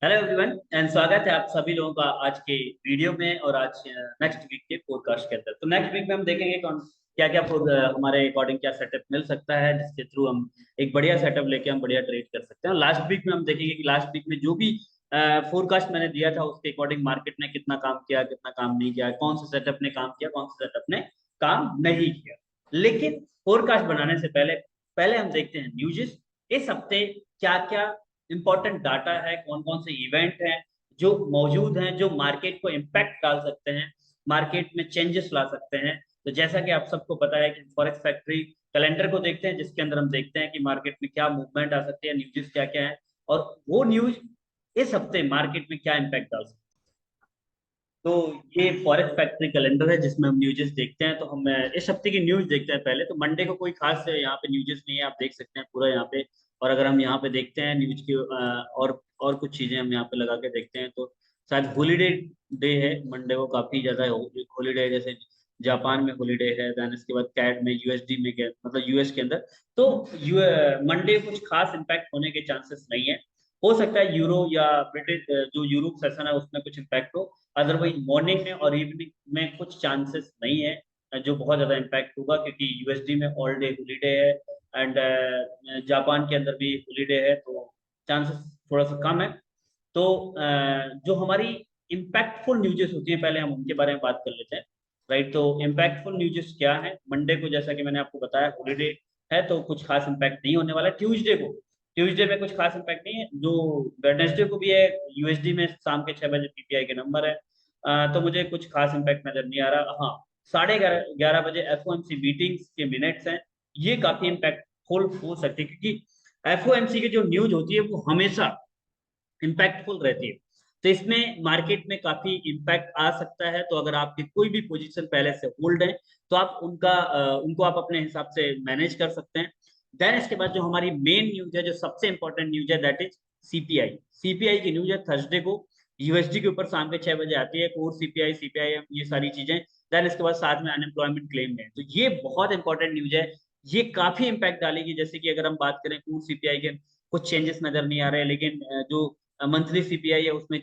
Hello everyone and स्वागत है आप सभी लोगों का आज के वीडियो में और आज नेक्स्ट वीक के पॉडकास्ट के अंदर। तो नेक्स्ट वीक में हम देखेंगे कौन क्या क्या हमारे अकॉर्डिंग क्या सेटअप मिल सकता है जिसके थ्रू हम एक बढ़िया सेटअप लेके हम बढ़िया ट्रेड कर सकते हैं। लास्ट वीक में हम देखेंगे कि लास्ट वीक में जो भी फोरकास्ट मैंने दिया था उसके अकॉर्डिंग मार्केट ने कितना काम किया, कितना काम नहीं किया, कौन से सेटअप ने काम किया, कौन से सेटअप ने काम नहीं किया। लेकिन फोरकास्ट बनाने से पहले पहले हम देखते हैं न्यूज़ इस हफ्ते क्या क्या इंपॉर्टेंट डाटा है, कौन कौन से इवेंट हैं जो मौजूद हैं जो मार्केट को इम्पैक्ट डाल सकते हैं, मार्केट में चेंजेस ला सकते हैं। तो जैसा कि आप सबको पता है कि फॉरेक्स फैक्ट्री कैलेंडर को देखते हैं जिसके अंदर हम देखते हैं कि मार्केट में क्या मूवमेंट आ सकती है, न्यूज़ क्या क्या है और वो न्यूज इस हफ्ते मार्केट में क्या इम्पैक्ट डाल सकते हैं। तो ये फॉरेक्स फैक्ट्री कैलेंडर है जिसमें हम न्यूज़ देखते हैं। तो हम इस हफ्ते की न्यूज़ देखते हैं। पहले तो मंडे को कोई खास यहाँ पे न्यूज़ नहीं है, आप देख सकते हैं पूरा यहाँ पे। और अगर हम यहाँ पे देखते हैं न्यूज़ की और कुछ चीजें हम यहाँ पे लगा के देखते हैं तो शायद हॉलीडे डे है मंडे को, काफी ज्यादा हॉलीडे, जैसे जापान में हॉलीडे है, देन इसके बाद कैड में यूएसडी में मतलब यूएस के अंदर। तो मंडे कुछ खास इम्पैक्ट होने के चांसेस नहीं है। हो सकता है यूरो या ब्रिटिश जो यूरोप सेशन है उसमें कुछ इम्पैक्ट हो, अदरवाइज मॉर्निंग में और इवनिंग में कुछ चांसेस नहीं है जो बहुत ज्यादा इम्पैक्ट होगा, क्योंकि यूएसडी में ऑल डे हॉलीडे है एंड जापान के अंदर भी हॉलीडे है, तो चांसेस थोड़ा सा कम है। तो जो हमारी इम्पैक्टफुल न्यूजेस होती है पहले हम उनके बारे में बात कर लेते हैं। राइट, तो इम्पैक्टफुल न्यूजेस क्या है मंडे को, जैसा कि मैंने आपको बताया हॉलीडे है तो कुछ खास इम्पैक्ट नहीं होने वाला। ट्यूसडे में कुछ खास इम्पैक्ट नहीं है। जो वेडनेसडे को भी है, यूएसडी में शाम के 6 बजे पीपीआई के नंबर है। तो मुझे कुछ खास इम्पैक्ट नजर नहीं आ रहा। हाँ, 11:30 बजे एफओएमसी मीटिंग्स के मिनट्स हैं, ये काफी इम्पैक्टफुल हो सकती है, क्योंकि एफओएमसी की जो न्यूज होती है वो हमेशा इम्पैक्टफुल रहती है। तो इसमें मार्केट में काफी इम्पैक्ट आ सकता है। तो अगर आपकी कोई भी पोजीशन पहले से होल्ड है तो आप उनको आप अपने हिसाब से मैनेज कर सकते हैं। देन इसके बाद जो हमारी मेन न्यूज है, जो सबसे इंपॉर्टेंट न्यूज है, दैट इज सीपीआई। सीपीआई की न्यूज है थर्सडे को, यूएसडी के ऊपर शाम के 6 बजे आती है, कोर सीपीआई, सीपीआई, ये सारी चीजें। देन इसके बाद साथ में अनएम्प्लॉयमेंट क्लेम है, तो ये बहुत इंपॉर्टेंट न्यूज है। ये काफी इंपैक्ट डालेगी। जैसे कि अगर हम बात करें कोर सीपीआई के कुछ चेंजेस नजर नहीं आ रहे, लेकिन जो मंथली सीपीआई है उसमें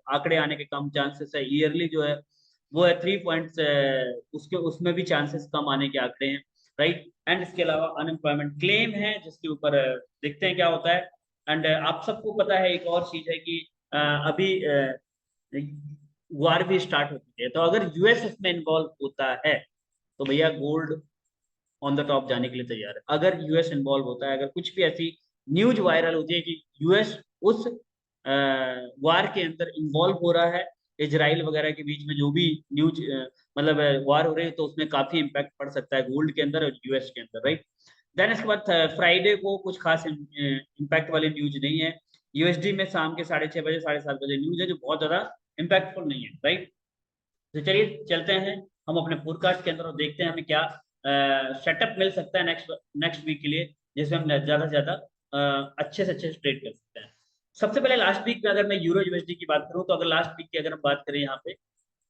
आंकड़े आने के कम चांसेस है। ईयरली जो है वो है 3 पॉइंट्स, उसके उसमें भी चांसेस कम आने के आंकड़े हैं। राइट, एंड इसके अलावा अनएम्प्लॉयमेंट क्लेम है जिसके ऊपर देखते हैं क्या होता है। एंड आप सबको पता है एक और चीज है कि अभी वार भी स्टार्ट हो चुकी है, तो अगर यूएस इसमें इन्वॉल्व होता है तो भैया गोल्ड ऑन द टॉप जाने के लिए तैयार है। अगर यूएस इन्वॉल्व होता है, अगर कुछ भी ऐसी न्यूज वायरल होती है कि यूएस उस वार के अंदर इन्वॉल्व हो रहा है, इजराइल वगैरह के बीच में जो भी न्यूज मतलब वार हो रही है, तो उसमें काफी इंपैक्ट पड़ सकता है गोल्ड के अंदर और यूएस के अंदर। राइट, देन इसके बाद फ्राइडे को कुछ खास इम्पैक्ट वाली न्यूज नहीं है। यूएसडी में शाम के 6:30 बजे 7:30 बजे न्यूज है जो बहुत ज्यादा इम्पैक्टफुल नहीं है। राइट, तो चलिए चलते हैं हम अपने पॉडकास्ट के अंदर और देखते हैं हमें क्या सेटअप मिल सकता है नेक्स्ट नेक्स्ट वीक के लिए, जिसमें हम ज्यादा से ज्यादा अच्छे से अच्छे ट्रेड कर सकते हैं। सबसे पहले लास्ट वीक में अगर मैं यूरो यूएसडी की बात करूं, तो अगर लास्ट वीक की अगर हम बात करें यहाँ पे,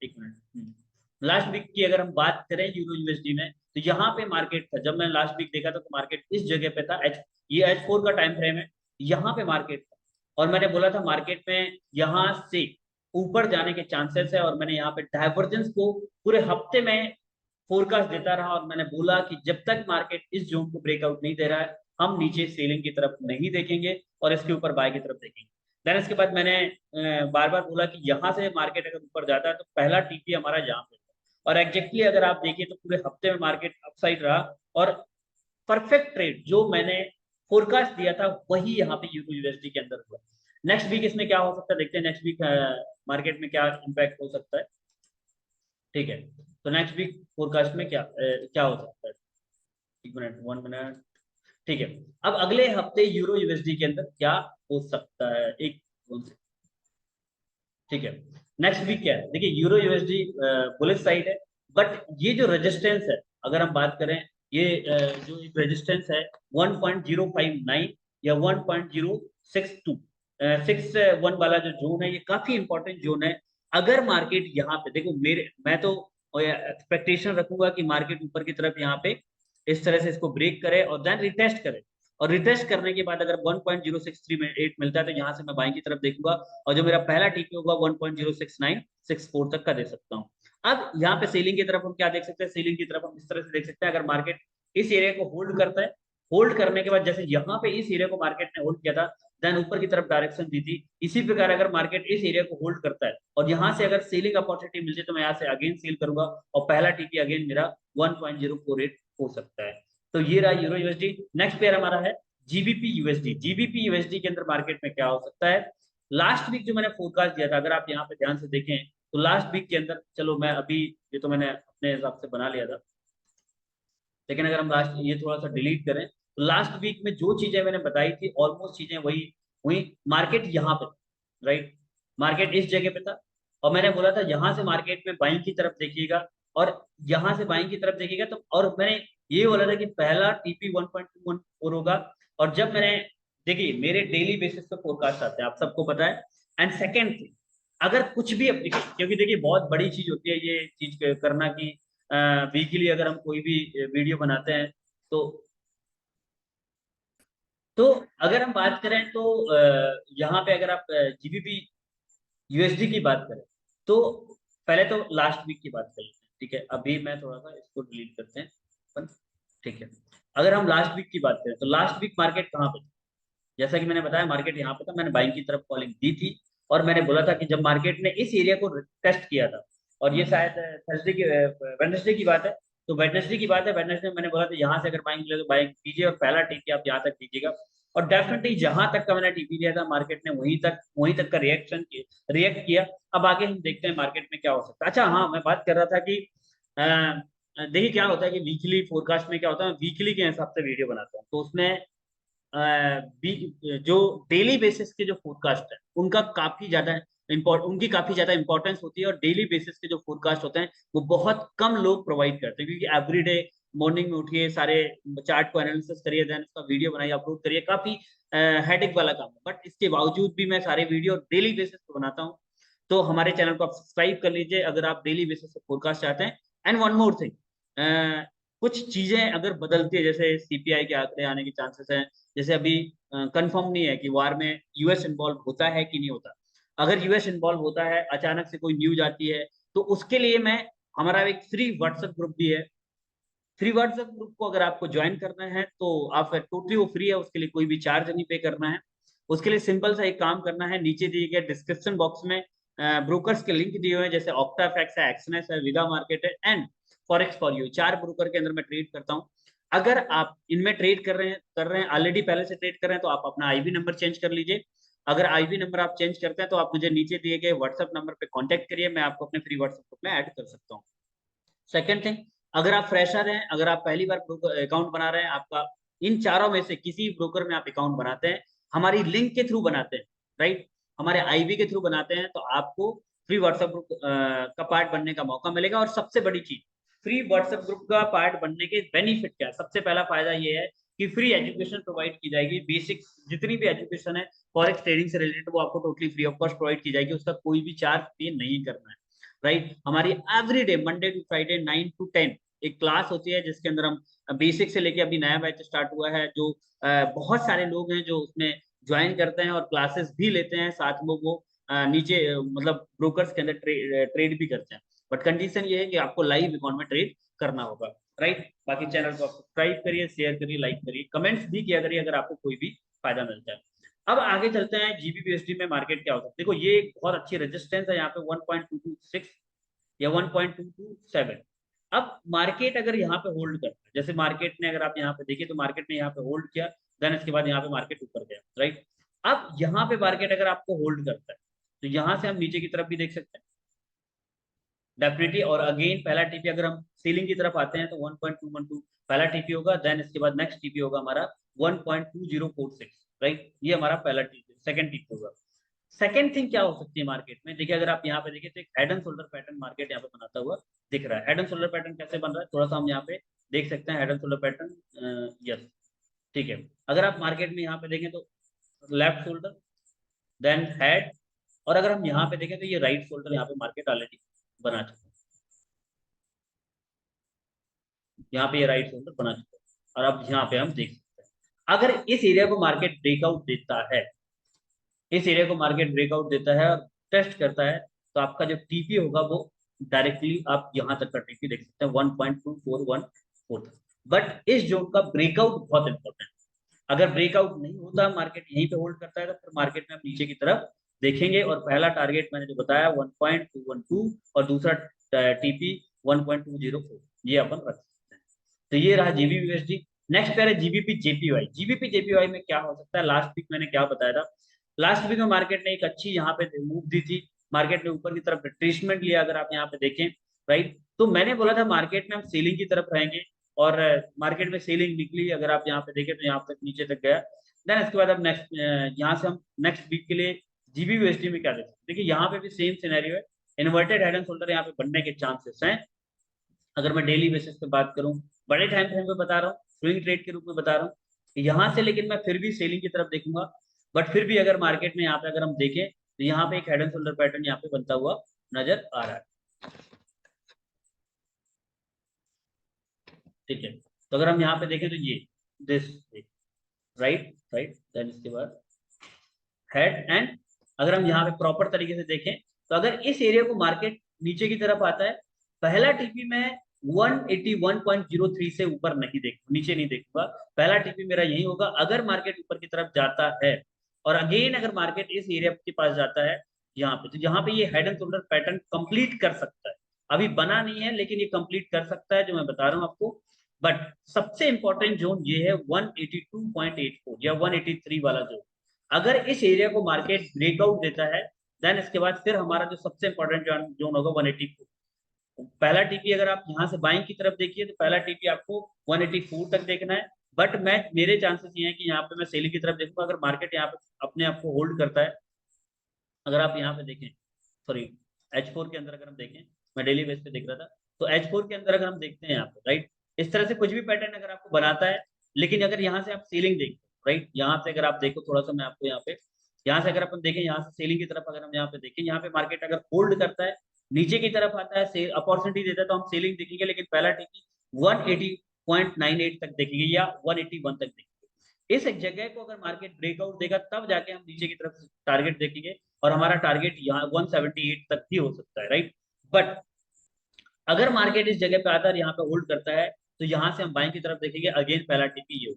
एक मिनट, लास्ट वीक की अगर हम बात करें यूरो यूएसडी में, तो यहाँ पे मार्केट था, जब मैंने लास्ट वीक देखा था तो मार्केट इस जगह पे था, ये H4 का टाइम फ्रेम है, यहाँ पे मार्केट था। और मैंने बोला था मार्केट में यहाँ से ऊपर जाने के चांसेस है, और मैंने यहाँ पे डाइवर्जेंस को पूरे हफ्ते में फोरकास्ट देता रहा, और मैंने बोला कि जब तक मार्केट इस जोन को ब्रेकआउट नहीं दे रहा है हम नीचे सेलिंग की तरफ नहीं देखेंगे और इसके ऊपर बाय की तरफ देखेंगे। देन इसके बाद मैंने बार बार बोला कि यहाँ से मार्केट अगर ऊपर जाता है तो पहला टीपी हमारा यहाँ पे था। और एग्जैक्टली अगर आप देखिए तो पूरे हफ्ते में मार्केट अपसाइड रहा, और परफेक्ट ट्रेड जो मैंने फोरकास्ट दिया था वही यहाँ पे यूरो यूएसडी के अंदर हुआ। नेक्स्ट वीक इसमें क्या हो सकता है देखते हैं, नेक्स्ट वीक मार्केट में क्या इम्पैक्ट हो सकता है। ठीक है, तो नेक्स्ट वीक फोरकास्ट में क्या हो सकता है। एक मिनट, 1 मिनट। ठीक है, अब अगले हफ्ते यूरो यूएसडी के अंदर क्या हो सकता है, एक ठीक है। नेक्स्ट वीक क्या है, देखिए यूरो यूएसडी बुलिश साइड है, बट ये जो रेजिस्टेंस है अगर हम बात करें, ये जो एक रेजिस्टेंस है 1.059 या 1.062, 61 वाला जो जोन है, ये काफी इंपॉर्टेंट जोन है। अगर मार्केट यहाँ पे देखो, मैं तो एक्सपेक्टेशन रखूंगा कि मार्केट ऊपर की तरफ यहाँ पे इस तरह से इसको ब्रेक करे और देन रिटेस्ट करे, और रिटेस्ट करने के बाद अगर 1.0638 मिलता है तो यहाँ से मैं बाइंग की तरफ देखूंगा, और जो मेरा पहला टीपी होगा 1.06964 तक का दे सकता हूँ। अब यहाँ पे सेलिंग की तरफ हम क्या देख सकते हैं, सेलिंग की तरफ हम इस तरह से देख सकते हैं, अगर मार्केट इस एरिया को होल्ड करता है, होल्ड करने के बाद जैसे यहाँ पे इस एरिया को मार्केट ने होल्ड किया था, देन ऊपर की तरफ डायरेक्शन दी थी, इसी प्रकार अगर मार्केट इस एरिया को होल्ड करता है और यहाँ से अगर सेलिंग अपॉर्चुनिटी मिलती है तो मैं यहाँ से अगेन सेल करूंगा, और पहला टीपी अगेन मेरा 1.048 हो सकता है। तो ये रहा यूरो यूएसडी। नेक्स्ट पेयर हमारा है जीबीपी यूएसडी। जीबीपी यूएसडी के अंदर मार्केट में क्या हो सकता है, लास्ट वीक जो मैंने फोरकास्ट दिया था, अगर आप यहाँ पे ध्यान से देखें तो लास्ट वीक के अंदर, चलो मैं अभी ये तो मैंने अपने हिसाब से बना लिया था, लेकिन अगर हम लास्ट ये थोड़ा सा डिलीट करें तो लास्ट वीक में जो चीजें मैंने बताई थी ऑलमोस्ट चीजें वही हुई। मार्केट यहाँ पे, राइट, मार्केट इस जगह पे था, और मैंने बोला था यहाँ से मार्केट में बाइंग की तरफ देखिएगा, और यहाँ से बाइंग की तरफ देखिएगा तो, और मैंने ये बोला था कि पहला टीपी 1.214 होगा। और जब मैंने, देखिए मेरे डेली बेसिस पे फोरकास्ट आते हैं, आप सबको पता है। एंड सेकेंड थिंग, अगर कुछ भी देखिए, क्योंकि देखिए बहुत बड़ी चीज होती है ये चीज करना कि वीकली अगर हम कोई भी वीडियो बनाते हैं तो तो अगर हम बात करें तो यहाँ पे अगर आप जीबीपी यूएसडी की बात करें तो पहले तो लास्ट वीक की बात कर लेते हैं, ठीक है। अभी मैं थोड़ा सा इसको डिलीट करते हैं अपन, ठीक है। अगर हम लास्ट वीक की बात करें तो लास्ट वीक मार्केट कहाँ पे था, जैसा कि मैंने बताया मार्केट यहाँ पे था, मैंने बाइंग की तरफ कॉलिंग दी थी, और मैंने बोला था कि जब मार्केट ने इस एरिया को टेस्ट किया था, और ये शायद थर्सडे की वेडनेसडे की बात है, तो वेडनेसडे की बात है, वेडनेसडे में मैंने बोला था यहाँ से अगर बाइंग ले तो बाइंग कीजिए, और पहला टीपी आप यहाँ तक दीजिएगा, और डेफिनेटली जहां तक का मैंने टीपी लिया था मार्केट ने वहीं तक का रिएक्ट किया। अब आगे हम देखते हैं मार्केट में क्या हो सकता है। अच्छा हाँ, मैं बात कर रहा था कि देखिए क्या होता है कि वीकली फोरकास्ट में क्या होता है, वीकली के हिसाब से वीडियो बनाता हूँ, तो उसमें जो डेली बेसिस के जो फोरकास्ट है उनका काफी ज्यादा उनकी काफी ज्यादा इंपॉर्टेंस होती है, और डेली बेसिस के जो फोरकास्ट होते हैं वो बहुत कम लोग प्रोवाइड करते हैं, क्योंकि एवरीडे मॉर्निंग में उठिए, सारे चार्ट को एनालिसिस करिए, देन उसका वीडियो बनाइए, अपलोड करिए, काफी हेडेक वाला काम है। बट इसके बावजूद भी मैं सारे वीडियो डेली बेसिस पे बनाता हूँ, तो हमारे चैनल को आप सब्सक्राइब कर लीजिए अगर आप डेली बेसिस पे फोरकास्ट चाहते हैं। एंड वन मोर थिंग, कुछ चीजें अगर बदलती है, जैसे सीपीआई के आंकड़े आने के चांसेस हैं, जैसे अभी कंफर्म नहीं है कि वार में यूएस इन्वॉल्व होता है कि नहीं होता। अगर यूएस इन्वॉल्व होता है, अचानक से कोई न्यूज आती है, तो उसके लिए मैं, हमारा एक फ्री व्हाट्सएप ग्रुप भी है, फ्री व्हाट्सएप ग्रुप को अगर आपको ज्वाइन करना है तो आप, टोटली वो फ्री है, उसके लिए कोई भी चार्ज नहीं पे करना है। उसके लिए सिंपल सा एक काम करना है, नीचे दिए गए डिस्क्रिप्शन बॉक्स में ब्रोकर्स के लिंक दिए हुए हैं, जैसे ऑक्टाफैक्स है, एक्सनेस है, विदा मार्केट है, एंड फॉरेक्स फॉर यू, चार ब्रोकर के अंदर मैं ट्रेड करता हूँ। अगर आप इनमें ट्रेड कर रहे हैं ऑलरेडी, पहले से ट्रेड कर रहे हैं, तो आप अपना आईबी नंबर चेंज कर लीजिए। अगर आईबी नंबर आप चेंज करते हैं तो आप मुझे नीचे दिए गए व्हाट्सएप नंबर पे कांटेक्ट करिए, मैं आपको अपने फ्री व्हाट्सएप ग्रुप में ऐड कर सकता हूँ। सेकेंड थिंग, अगर आप फ्रेशर हैं, अगर आप पहली बार अकाउंट बना रहे हैं, आपका इन चारों में से किसी ब्रोकर में आप अकाउंट बनाते हैं, हमारी लिंक के थ्रू बनाते हैं, राइट, हमारे आईबी के थ्रू बनाते हैं, तो आपको फ्री व्हाट्सएप ग्रुप का पार्ट बनने का मौका मिलेगा। और सबसे बड़ी चीज, फ्री व्हाट्सएप ग्रुप का पार्ट बनने के बेनिफिट क्या है, सबसे पहला फायदा ये है कि फ्री एजुकेशन प्रोवाइड की जाएगी, बेसिक जितनी भी एजुकेशन है फॉरेक्स ट्रेडिंग से रिलेटेड, वो आपको totally free of cost provide की जाएगी, उसका कोई भी चार्ज पे नहीं करना है, राइट। हमारी every day Monday to Friday 9 to 10 एक क्लास होती है, जिसके अंदर हम बेसिक से लेके, अभी नया बैच स्टार्ट हुआ है, जो बहुत सारे लोग हैं जो उसमें ज्वाइन करते हैं और क्लासेस भी लेते हैं, साथ में वो नीचे मतलब ब्रोकर्स के अंदर ट्रेड भी करते हैं। बट कंडीशन ये है कि आपको लाइव अकाउंट में ट्रेड करना होगा, राइट। बाकी चैनल को आप सब्सक्राइब करिए, शेयर करिए, लाइक करिए, कमेंट्स भी किया करिए अगर आपको कोई भी फायदा मिलता है। अब आगे चलते हैं, जीबीपीएसडी में मार्केट क्या होता है। देखो ये एक बहुत अच्छी रेजिस्टेंस है यहाँ पे 1.226 या 1.227। अब मार्केट अगर यहाँ पे होल्ड करता है, जैसे मार्केट ने, अगर आप यहाँ पे देखिए तो मार्केट ने यहाँ पे होल्ड किया, देन इसके बाद यहाँ पे मार्केट ऊपर गया, राइट। अब यहाँ पे मार्केट अगर आपको होल्ड करता है तो यहाँ से हम नीचे की तरफ भी देख सकते हैं डेफिनेटली। और अगेन पहला टीपी, अगर हम सीलिंग की तरफ आते हैं तो 1.212 पहला टीपी होगा, देन इसके बाद नेक्स्ट टीपी होगा हमारा 1.2046, राइट, ये हमारा पहला टीपी, सेकंड टीपी होगा। सेकंड थिंग क्या हो सकती है मार्केट में, देखिए अगर आप यहाँ पे देखिए तो एक head and shoulder pattern market यहाँ पे बनाता हुआ दिख रहा है। हेड एंड शोल्डर पैटर्न कैसे बन रहा है, थोड़ा सा हम यहाँ पे देख सकते हैं head and shoulder pattern, yes, ठीक है। अगर आप मार्केट में यहाँ पे देखें तो लेफ्ट शोल्डर, देन हेड, और अगर हम यहाँ पे देखें तो ये राइट शोल्डर यहाँ पे मार्केट ऑलरेडी बना चुका है, यहाँ पे ये राइट शोल्डर बना चुका है, और अब यहाँ पे हम देख सकते हैं। अगर इस एरिया को मार्केट ब्रेकआउट देता है, इस एरिया को मार्केट ब्रेकआउट देता है और टेस्ट करता है, तो आपका जो टीपी होगा वो डायरेक्टली आप यहां तक का टीपी देख सकते हैं 1.2414 तक। बट इस जोन का ब्रेकआउट बहुत इंपॉर्टेंट है। अगर ब्रेकआउट नहीं होता, मार्केट यहीं पे होल्ड करता है, तो फिर मार्केट में हम नीचे की तरफ देखेंगे। और पहला टारगेट मैंने जो बताया 1.212 और दूसरा टीपी 1.204, ये अपन रख सकते हैं। तो ये रहा जीबीपी यूएसडी। नेक्स्ट पेयर है जीबीपी जेपीवाई। जीबीपी जेपीवाई में क्या हो सकता है, लास्ट वीक मैंने क्या बताया था, लास्ट वीक में मार्केट ने एक अच्छी यहाँ पे मूव दी थी, मार्केट ने ऊपर की तरफ रिट्रेसमेंट लिया, अगर आप यहाँ पे देखें, राइट। तो मैंने बोला था मार्केट में हम सेलिंग की तरफ रहेंगे, और मार्केट में सेलिंग निकली, अगर आप यहाँ पे देखें तो यहाँ तक नीचे तक गया। देन इसके बाद अब नेक्स्ट यहाँ से हम नेक्स्ट वीक के लिए जीबीयूएसडी में क्या देखते हैं, देखिए यहाँ पे भी सेम सिनेरियो है, इन्वर्टेड हेड एंड शोल्डर यहाँ पे बनने के चांसेस हैं। अगर मैं डेली बेसिस पे बात करूं, बड़े टाइम फ्रेम पे बता रहा हूँ, स्विंग ट्रेड के रूप में बता रहा हूँ यहाँ से, लेकिन मैं फिर भी सेलिंग की तरफ देखूंगा। बट फिर भी अगर मार्केट में यहाँ पे अगर हम देखें, तो यहाँ पे एक हेड एंड शोल्डर पैटर्न यहाँ पे बनता हुआ नजर आ रहा है, ठीक है। तो अगर हम यहाँ पे देखें तो ये दिस, राइट राइट, देन इसके बाद हेड एंड, अगर हम यहाँ पे प्रॉपर तरीके से देखें, तो अगर इस एरिया को मार्केट नीचे की तरफ आता है, पहला टीपी मैं 181.03 से ऊपर नहीं देखूंगा, नीचे नहीं देखूंगा, पहला टीपी मेरा यही होगा। अगर मार्केट ऊपर की तरफ जाता है, और अगेन अगर मार्केट इस एरिया के पास जाता है यहाँ पे, तो यहाँ पे ये head and shoulder pattern complete कर सकता है। अभी बना नहीं है, लेकिन ये कंप्लीट कर सकता है, जो मैं बता रहा हूँ आपको। बट सबसे इंपॉर्टेंट जोन ये है 182.84 या 183 वाला जोन। अगर इस एरिया को मार्केट ब्रेकआउट देता है, देन इसके बाद फिर हमारा जो सबसे इंपॉर्टेंट जोन होगा 184। पहला टीपी अगर आप यहाँ से बाइंग की तरफ देखिए, तो पहला टीपी आपको 184 तक देखना है। बट मैं मेरे चांसेस ये हैं कि यहाँ पे मैं सेलिंग की तरफ देखूंगा, अगर मार्केट यहाँ पे अपने आप को होल्ड करता है। अगर आप यहाँ पे देखें, सॉरी, H4 के अंदर अगर हम देखें, मैं डेली बेस पे देख रहा था, तो H4 के अंदर अगर हम देखते हैं यहाँ पे, राइट, इस तरह से कुछ भी पैटर्न अगर आपको बनाता है, लेकिन अगर यहाँ से आप सेलिंग देखो, राइट, यहाँ से अगर आप देखो थोड़ा सा, मैं आपको यहाँ से अगर अपन देखें, यहाँ से सेलिंग की तरफ अगर हम यहाँ पे देखें, यहाँ पे मार्केट अगर होल्ड करता है, नीचे की तरफ आता है, सेल अपॉर्चुनिटी देता है, तो हम सेलिंग देखेंगे। लेकिन पहला टिकी 180.98 तक देखेंगे या 181 तक देखेंगे। इस एक जगह को अगर मार्केट ब्रेकआउट देगा, तब जाके हम नीचे की तरफ टारगेट देखेंगे, और हमारा टारगेट यहाँ 178 तक भी हो सकता है, राइट। बट अगर मार्केट इस जगह पे आता है, यहाँ पे होल्ड करता है, तो यहाँ से हम बाइंग की तरफ देखेंगे, अगेन पहला टीपी ये,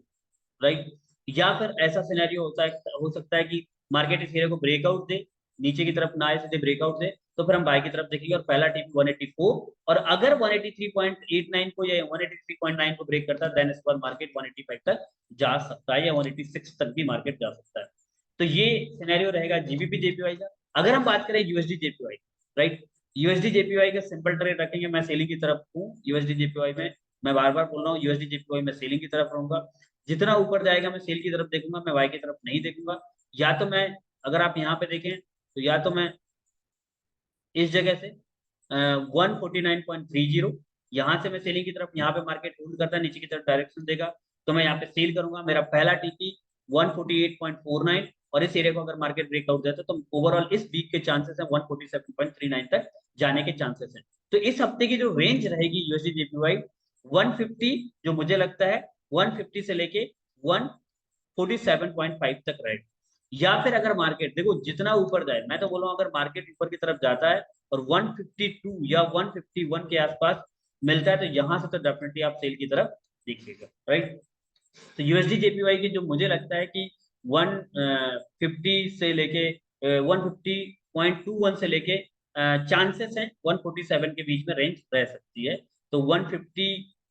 राइट। या फिर ऐसा सिनेरियो होता है, हो सकता है कि मार्केट इस एरिया को ब्रेकआउट दे, नीचे की तरफ ना आए, सीधे ब्रेकआउट दे, तो फिर हम बाय की तरफ देखेंगे, और पहला टीपी 184, और अगर 183.89 को या 183.9 को ब्रेक करता है, देन इसके बाद मार्केट 185 तक जा सकता है, या 186 तक भी मार्केट जा सकता है। तो ये सिनेरियो रहेगा जीबीपी जेपीवाई का। अगर हम बात करें USD JPY, right, USD JPY का सिंपल ट्रेड रखेंगे, मैं सेलिंग की तरफ हूँ यूएसडी जेपीवाई में। मैं बार बार बोल रहा हूँ, यूएसडी जेपीवाई में सेलिंग की तरफ रहूंगा। जितना ऊपर जाएगा मैं सेल की तरफ देखूंगा, मैं बाय की तरफ नहीं देखूंगा। या तो मैं, अगर आप यहाँ पे देखें, तो या तो मैं इस जगह से 149.30, यहाँ से मैं सेलिंग की तरफ, यहाँ पे मार्केट होल्ड करता है, नीचे की तरफ डायरेक्शन देगा, तो मैं यहाँ पे सेल करूंगा। मेरा पहला टीपी 148.49, और इस एरिया को अगर मार्केट ब्रेकआउट देता है, तो ओवरऑल इस वीक के चांसेस है 147.39 तक जाने के चांसेस हैं। तो इस हफ्ते की जो रेंज रहेगी यूएसडी जेपीवाई 150, जो मुझे लगता है 150 से लेके 147.5 तक रहेगा। या फिर अगर मार्केट देखो जितना ऊपर जाए, मैं तो बोल रहा हूँ, अगर मार्केट ऊपर की तरफ जाता है और 152 या 151 के आसपास मिलता है, तो यहां से तो डेफिनेटली आप सेल की तरफ देखिएगा, राइट। तो यूएसडी जेपीवाई की जो मुझे लगता है कि 150 से लेके 150.21 से लेके चांसेस हैं 147 के बीच में रेंज रह सकती है। तो 150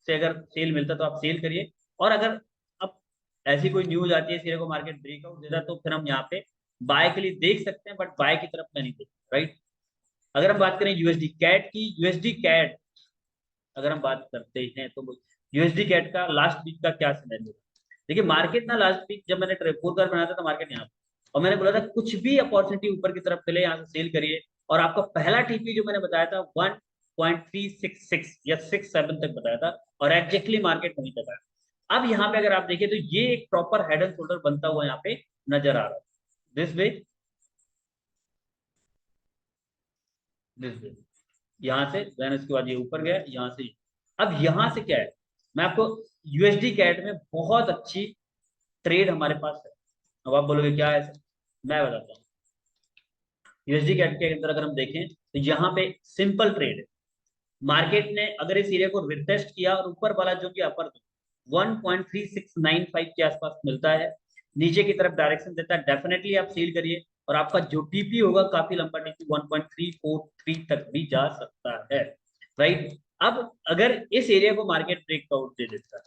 से अगर सेल मिलता है, तो आप सेल करिए। और अगर अब ऐसी कोई न्यूज आती है, इस एरिया को मार्केट ब्रेकआउट देता है, तो फिर हम यहाँ पे बाय के लिए देख सकते हैं, बट बाय की तरफ मैं नहीं देखता, राइट। अगर हम बात करें यूएसडी कैट की, यूएसडी कैट अगर हम बात करते हैं, तो यूएसडी कैट का लास्ट वीक का क्या सिनेरियो। देखिए मार्केट ना, लास्ट वीक जब मैंने ट्रेपोर कर बनाया था, तो मार्केट यहाँ, और मैंने बोला था कुछ भी अपॉर्चुनिटी ऊपर की तरफ मिले, यहाँ से सेल करिए। और आपका पहला टीपी जो मैंने बताया था 1.366 या 67 तक बताया था, और एग्जैक्टली मार्केट वहीं तक आया। अब यहाँ पे अगर आप देखिए, तो ये एक प्रॉपर हेड एंड शोल्डर बनता हुआ यहाँ पे नजर आ रहा है, दिस वे, दिस वे, यहाँ से, देन इसके बाद ये ऊपर गया, यहाँ से। अब यहाँ से क्या है, मैं आपको यूएसडी कैट में बहुत अच्छी ट्रेड हमारे पास है। अब आप बोलोगे क्या है सर, मैं बताता हूँ। यूएसडी कैट के अंदर अगर हम देखें तो यहाँ पे सिंपल ट्रेड है। मार्केट ने अगर इस एरिया को रिटेस्ट किया और ऊपर वाला जो कि अपर 1.3695 के आसपास मिलता है, नीचे की तरफ डायरेक्शन देता है, डेफिनेटली आप सेल करिए। और आपका जो टीपी होगा काफी लंबा टीपी 1.343 तक भी जा सकता है, राइट। अब अगर इस एरिया को मार्केट ब्रेकआउट दे देता है,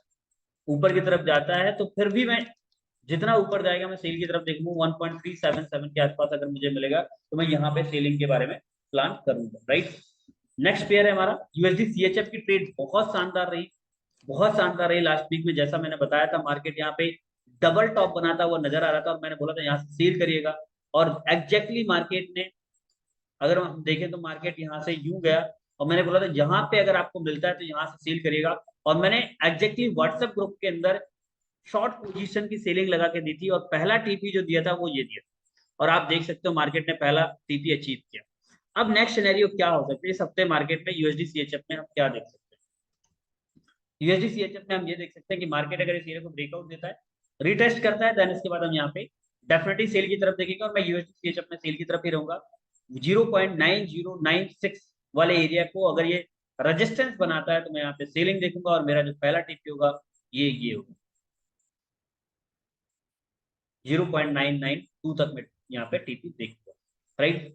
ऊपर की तरफ जाता है, तो फिर भी मैं जितना ऊपर जाएगा मैं सेल की तरफ देखूंगा। 1.377 के आसपास अगर मुझे मिलेगा तो मैं यहाँ पे सेलिंग के बारे में प्लान करूंगा, राइट। नेक्स्ट पेयर है हमारा यूएसडी सीएचएफ की ट्रेड बहुत शानदार रही, बहुत शानदार रही। लास्ट वीक में जैसा मैंने बताया था, मार्केट यहाँ पे डबल टॉप बनाता हुआ नजर आ रहा था और मैंने बोला था यहाँ से सेल करिएगा। और एग्जैक्टली मार्केट ने, अगर हम देखें तो मार्केट यहाँ से यूं गया और मैंने बोला था यहाँ पे अगर आपको मिलता है तो यहाँ से सेल करिएगा। और मैंने एग्जैक्टली व्हाट्सएप ग्रुप के अंदर शॉर्ट पोजीशन की सेलिंग लगा के दी थी और पहला टीपी जो दिया था वो ये दिया। और आप देख सकते हो मार्केट ने पहला टीपी अचीव किया। अब नेक्स्ट सिनेरियो क्या हो सकता है इस हफ्ते मार्केट में यूएसडी सीएचएफ में, हम क्या देख सकते हैं। यूएसडी सीएचएफ में हम ये देख सकते हैं कि मार्केट अगर इस एरिया को ब्रेकआउट देता है, रिटेस्ट करता है, देन इसके बाद हम यहाँ पे डेफिनेटली सेल की तरफ देखेंगे और मैं यूएसडी सीएचएफ में सेल की तरफ ही रहूंगा। 0.9096 वाले एरिया को अगर ये रेजिस्टेंस बनाता है तो मैं यहाँ पे सेलिंग देखूंगा और मेरा जो पहला टीपी होगा ये होगा 0.992 तक में यहाँ पे टीपी देखूंगा, राइट।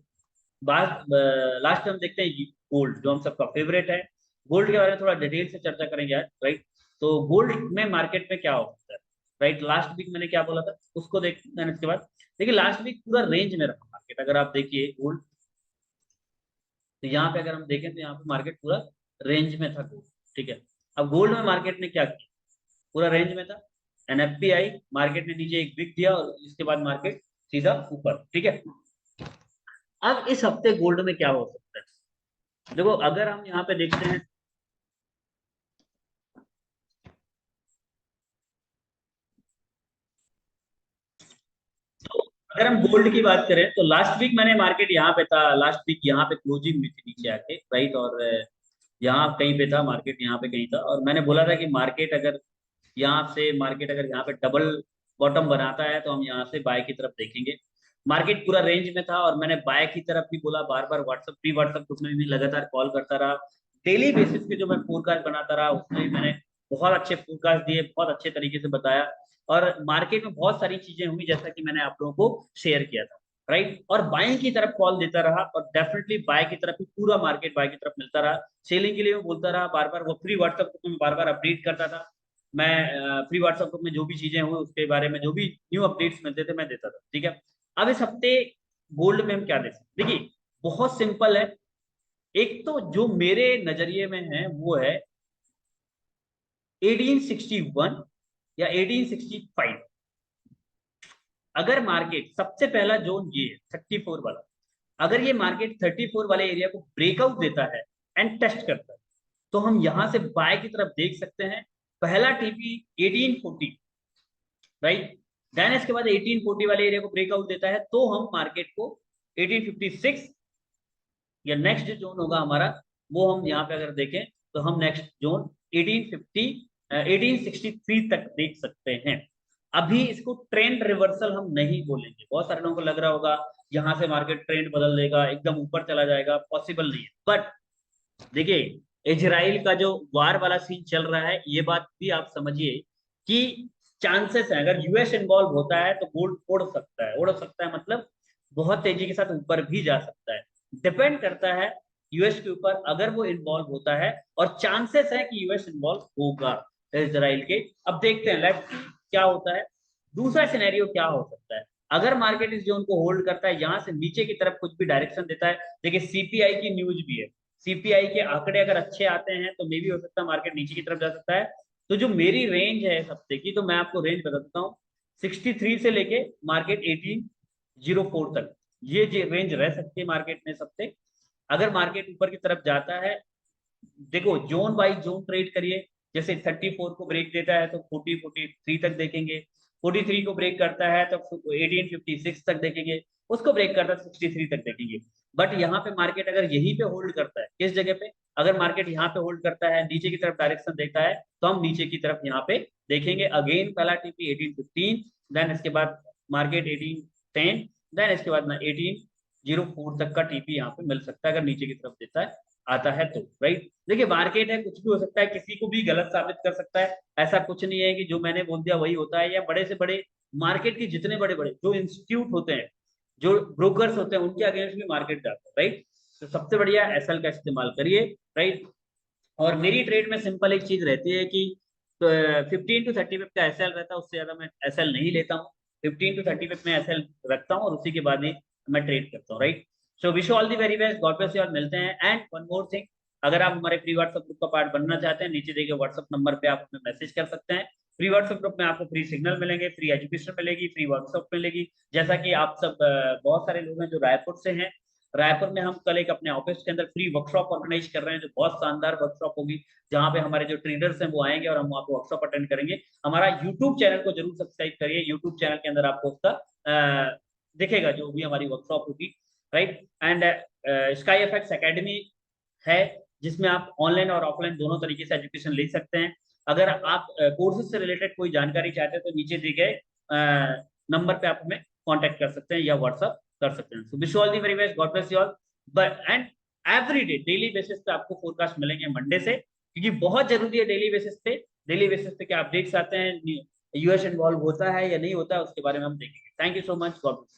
बात लास्ट में हम देखते हैं गोल्ड, जो हम सबका फेवरेट है। गोल्ड के बारे में थोड़ा डिटेल से चर्चा करेंगे आज, राइट। तो गोल्ड में मार्केट में क्या हो सकता है, राइट। लास्ट वीक मैंने क्या बोला था उसको देखते हैं। इसके बाद देखिए लास्ट वीक पूरा रेंज में रहा मार्केट। अगर आप देखिए गोल्ड, तो यहाँ पे अगर हम देखें तो यहाँ पे मार्केट पूरा रेंज में था गोल्ड, ठीक है। अब गोल्ड में मार्केट ने क्या किया, पूरा रेंज में था, एनएफपी आई, मार्केट ने नीचे एक विक दिया और इसके बाद मार्केट सीधा ऊपर, ठीक है। अब इस हफ्ते गोल्ड में क्या हो सकता है, देखो अगर हम यहाँ पे देखते हैं तो अगर हम गोल्ड की बात करें तो लास्ट वीक मैंने मार्केट यहाँ पे था, लास्ट वीक यहाँ पे क्लोजिंग हुई थी नीचे आके, राइट। और यहाँ कहीं पे था मार्केट, यहाँ पे कहीं था और मैंने बोला था कि मार्केट अगर यहाँ से, मार्केट अगर यहाँ पे डबल बॉटम बनाता है तो हम यहाँ से बाय की तरफ देखेंगे। मार्केट पूरा रेंज में था और मैंने बाय की तरफ भी बोला, बार बार व्हाट्सएप प्री व्हाट्सएप ग्रुप में भी लगातार कॉल करता रहा। डेली बेसिस पे जो मैं फोरकास्ट बनाता रहा उसमें भी मैंने बहुत अच्छे फोरकास्ट दिए, बहुत अच्छे तरीके से बताया। और मार्केट में बहुत सारी चीजें हुई जैसा कि मैंने आप लोगों को शेयर किया था, राइट। और बाइंग की तरफ कॉल देता रहा और डेफिनेटली बाय की तरफ ही पूरा मार्केट बाय की तरफ मिलता रहा। सेलिंग के लिए मैं बोलता रहा बार बार, वो फ्री व्हाट्सएप ग्रुप में बार बार अपडेट करता था मैं। फ्री व्हाट्सएप ग्रुप में जो भी चीजें हुई उसके बारे में जो भी न्यू अपडेट्स मिलते थे मैं देता था, ठीक है। अब इस हफ्ते गोल्ड में हम क्या दे सकते, देखिए बहुत सिंपल है। एक तो जो मेरे नजरिए में है वो है 1861 या 1865। अगर मार्केट, सबसे पहला जोन ये है 34 वाला, अगर ये मार्केट 34 वाले एरिया को ब्रेकआउट देता है एंड टेस्ट करता है तो हम यहां से बाय की तरफ देख सकते हैं। पहला टीपी 1840, राइट। देन इसके बाद 1840 वाले एरिया को ब्रेकआउट देता है तो हम मार्केट को 1856 या नेक्स्ट जो जोन होगा हमारा वो हम यहाँ पे अगर देखें तो हम नेक्स्ट जोन 1850 1863 तक देख सकते हैं। अभी इसको ट्रेंड रिवर्सल हम नहीं बोलेंगे, बहुत सारे लोगों को लग रहा होगा यहाँ से मार्केट ट्रेंड बदल देगा, एकदम ऊपर चला जाएगा, पॉसिबल नहीं है। बट देखिए इजराइल का जो वार वाला सीन चल रहा है, ये बात भी आप समझिए कि चांसेस है अगर यूएस इन्वॉल्व होता है तो गोल्ड उड़ सकता है, उड़ सकता है मतलब बहुत तेजी के साथ ऊपर भी जा सकता है। डिपेंड करता है यूएस के ऊपर अगर वो इन्वॉल्व होता है, और चांसेस है कि यूएस इन्वॉल्व होगा इजराइल के। अब देखते हैं लेट्स क्या होता है। दूसरा सिनेरियो क्या हो सकता है, अगर मार्केट इस जोन को होल्ड करता है, यहाँ से नीचे की तरफ कुछ भी डायरेक्शन देता है। देखिए सीपीआई की न्यूज भी है, सीपीआई के आंकड़े अगर अच्छे आते हैं तो मे भी हो सकता है मार्केट नीचे की तरफ जा सकता है। तो जो मेरी रेंज है इस हफ्ते की, तो मैं आपको रेंज बता देता हूँ, 63 से लेके मार्केट 1804 तक ये रेंज रह सकती है मार्केट में इस हफ्ते। अगर मार्केट ऊपर की तरफ जाता है, देखो जोन बाई जोन ट्रेड करिए। जैसे 34 को ब्रेक देता है तो 43 तक देखेंगे, 43 को ब्रेक करता है तो 1856 तक देखेंगे, उसको ब्रेक करता है तो 63 तक देखेंगे। बट यहाँ पे मार्केट अगर यहीं पे होल्ड करता है, किस जगह पे, अगर मार्केट यहाँ पे होल्ड करता है, नीचे की तरफ डायरेक्शन देता है, तो हम नीचे की तरफ यहाँ पे देखेंगे। अगेन पहला टीपी 1815, देन इसके बाद मार्केट 1810, देन इसके बाद ना 1804 तक का टीपी यहाँ पे मिल सकता है अगर नीचे की तरफ देता है, आता है तो, राइट। देखिए मार्केट है, कुछ भी हो सकता है, किसी को भी गलत साबित कर सकता है। ऐसा कुछ नहीं है कि जो मैंने बोल दिया वही होता है, या बड़े से बड़े मार्केट के जितने बड़े बड़े जो इंस्टीट्यूट होते हैं, जो ब्रोकर्स होते हैं, उनके अगेंस्ट भी मार्केट जाता है, राइट। तो सबसे बढ़िया एसएल का इस्तेमाल करिए, राइट। और मेरी ट्रेड में सिंपल एक चीज रहती है कि 15 to 30 पिप का एसएल रहता है, उससे ज्यादा मैं एसएल नहीं लेता हूँ। 15 to 30 पिप में एसएल रखता हूँ और उसी के बाद ही मैं ट्रेड करता हूँ, right. So wish all the very best, God bless you, और मिलते हैं। एंड वन मोर थिंग, अगर आप हमारे फ्री व्हाट्सएप ग्रुप का पार्ट बनना चाहते हैं, नीचे देखिए व्हाट्सएप नंबर पे आप हमें मैसेज कर सकते हैं। फ्री व्हाट्सएप ग्रुप में आपको फ्री सिग्नल मिलेंगे, फ्री एजुकेशन मिलेगी, फ्री वर्कशॉप मिलेगी। जैसा कि आप सब बहुत सारे लोग हैं जो रायपुर से हैं, रायपुर में हम कल एक अपने ऑफिस के अंदर फ्री वर्कशॉप ऑर्गेनाइज कर रहे हैं, जो बहुत शानदार वर्कशॉप होगी, जहां पे हमारे जो ट्रेडर्स हैं वो आएंगे और हम आपको वर्कशॉप अटेंड करेंगे। हमारा यूट्यूब चैनल को जरूर सब्सक्राइब करिए, यूट्यूब चैनल के अंदर आपको उसका दिखेगा जो भी हमारी वर्कशॉप होगी, right. And sky FX academy है, जिसमें आप ऑनलाइन और ऑफलाइन दोनों तरीके से एजुकेशन ले सकते हैं। अगर आप कोर्सेज से रिलेटेड कोई जानकारी चाहते हैं तो नीचे दिए गए नंबर पे आप हमें कांटेक्ट कर सकते हैं या व्हाट्सअप कर सकते हैं। So wish all the very best, God bless you all. But and every day daily basis पे आपको फोरकास्ट मिलेंगे मंडे से, क्योंकि बहुत जरूरी है डेली बेसिस पे। डेली बेसिस पे क्या अपडेट्स आते हैं, यूएस इन्वॉल्व होता है या नहीं होता है, उसके बारे में हम देखेंगे। Thank you so much, God bless.